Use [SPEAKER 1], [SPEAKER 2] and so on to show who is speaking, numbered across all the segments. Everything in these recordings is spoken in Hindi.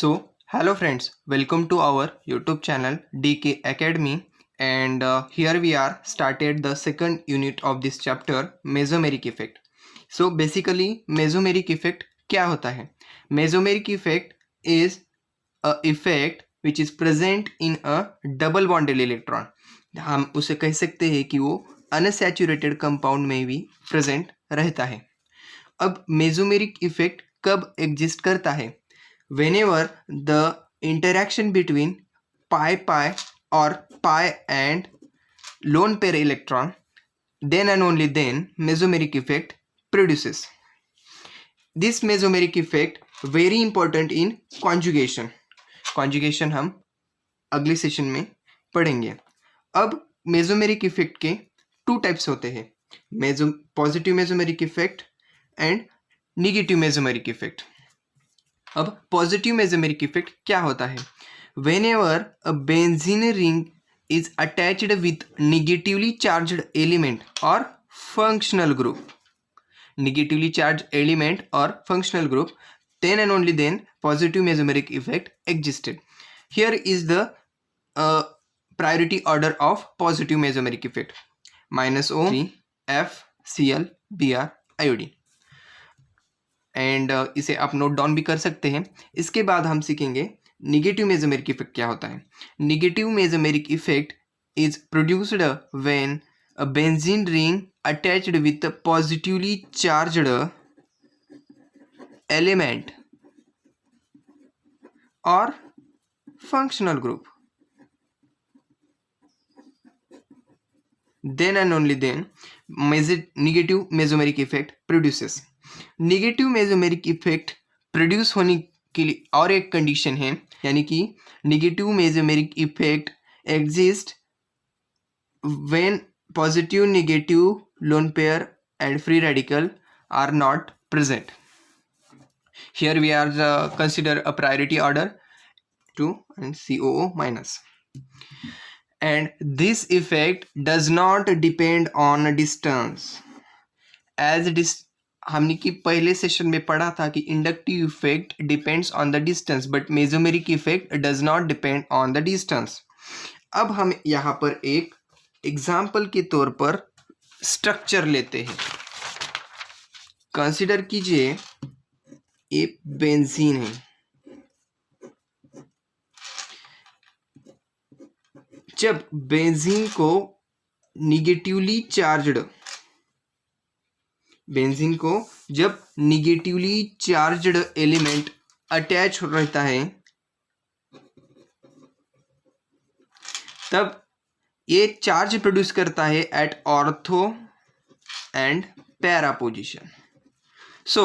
[SPEAKER 1] Hello friends, welcome to our YouTube channel DK Academy, and here we are started the second unit of this chapter, mesomeric effect. So basically mesomeric effect क्या होता है? Mesomeric effect is a effect which is present in a double bonded electron. हम उसे कह सकते हैं कि वो अनसैचुरेटेड कंपाउंड में भी प्रेजेंट रहता है. अब मेसोमेरिक इफेक्ट कब एग्जिस्ट करता है? Whenever the interaction between pi or pi and lone pair electron, then and only then mesomeric effect produces. This mesomeric effect very important in conjugation. Conjugation हम अगले सेशन में पढ़ेंगे. अब मेसोमेरिक इफेक्ट के टू टाइप्स होते हैं, positive mesomeric effect and negative mesomeric effect. अब पॉजिटिव मेसोमेरिक इफेक्ट क्या होता है? Whenever a benzene ring is attached with negatively charged element or functional group, negatively charged element or functional group, then and only then positive mesomeric effect existed. Here is the priority order of positive mesomeric effect: -O3 F Cl Br iodine. And इसे आप नोट डाउन भी कर सकते हैं. इसके बाद हम सीखेंगे निगेटिव मेसोमेरिक इफेक्ट क्या होता है. Negative mesomeric effect is produced when a benzene ring attached with positively charged element और functional group. then and only then negative mesomeric effect produces. Negative mesomeric effect produce होने के लिए और एक कंडीशन है, यानी कि negative mesomeric effect exist when positive negative lone pair and free radical are not present. Here we are consider a priority order 2 and COO minus. And this effect does not depend on distance. as हमने की पहले सेशन में पढ़ा था कि inductive effect depends on the distance but mesomeric effect does not depend on the distance. अब हम यहाँ पर एक एग्जाम्पल के तौर पर स्ट्रक्चर लेते हैं. कंसिडर कीजिए ये बेंजीन है. जब बेंजीन को निगेटिवली चार्ज्ड एलिमेंट अटैच रहता है, तब ये चार्ज प्रोड्यूस करता है at ortho and para position. So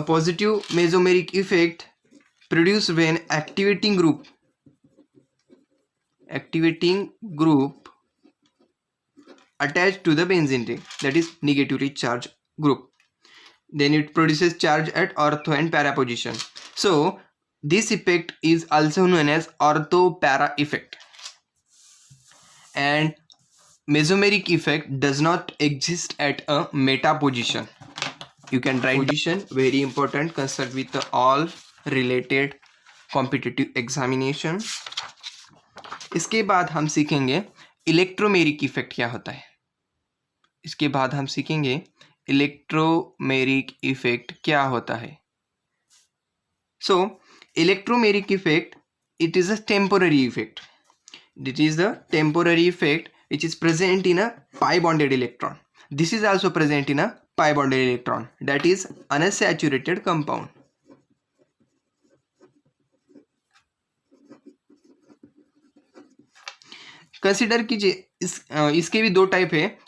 [SPEAKER 1] positive mesomeric effect produce when activating group attached to the benzene ring, that is negatively charged group. Then it produces charge at ortho and para position. So this effect is also known as ortho para effect. And mesomeric effect does not exist at a meta position. You can write position, very important concept with all related competitive examination. इसके बाद हम सीखेंगे इलेक्ट्रोमेरिक इफेक्ट क्या होता है. So electromeric effect, it is a temporary effect. It is the temporary effect which is present in a pi bonded electron. This is also present in a pi bonded electron, that is unsaturated compound. Consider कीजिए इसके भी दो टाइप है.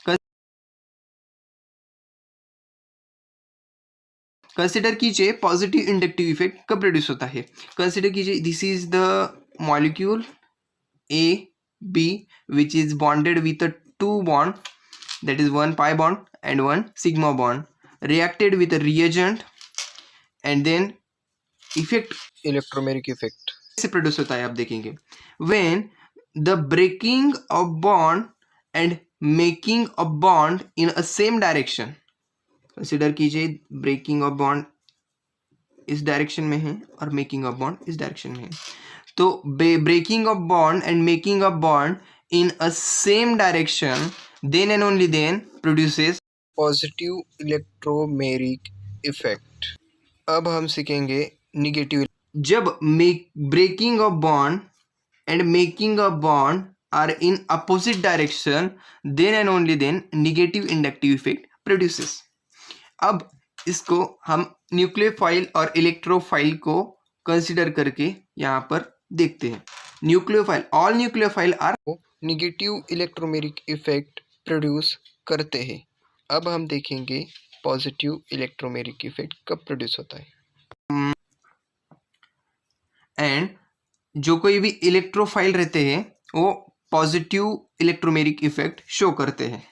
[SPEAKER 1] कंसिडर कीजिए पॉजिटिव इंडक्टिव इफेक्ट कब प्रोड्यूस होता है. कंसिडर कीजिए this is the molecule A B which is bonded with 2 bond, that is 1 pi bond and 1 sigma bond, reacted with a reagent, and then effect electromeric effect से प्रोड्यूस होता है. आप देखेंगे when the breaking of bond and making a bond in a same direction. Consider कीजिए ब्रेकिंग ऑफ बॉन्ड इस डायरेक्शन में है और मेकिंग अ बॉन्ड इस डायरेक्शन में है। तो breaking a bond and making a bond in a same direction then and only then produces positive electromeric effect. अब हम सीखेंगे निगेटिव। जब breaking a bond and making a bond are in opposite direction then and only then negative inductive effect produces. अब इसको हम न्यूक्लियोफाइल और इलेक्ट्रोफाइल को कंसिडर करके यहाँ पर देखते हैं। Nucleophile, all nucleophile are negative electromeric effect produce करते हैं। अब हम देखेंगे पॉजिटिव इलेक्ट्रोमेरिक इफेक्ट कब प्रोड्यूस होता है। एंड जो कोई भी इलेक्ट्रोफाइल रहते हैं वो पॉजिटिव इलेक्ट्रोमेरिक इफेक्ट शो करते हैं।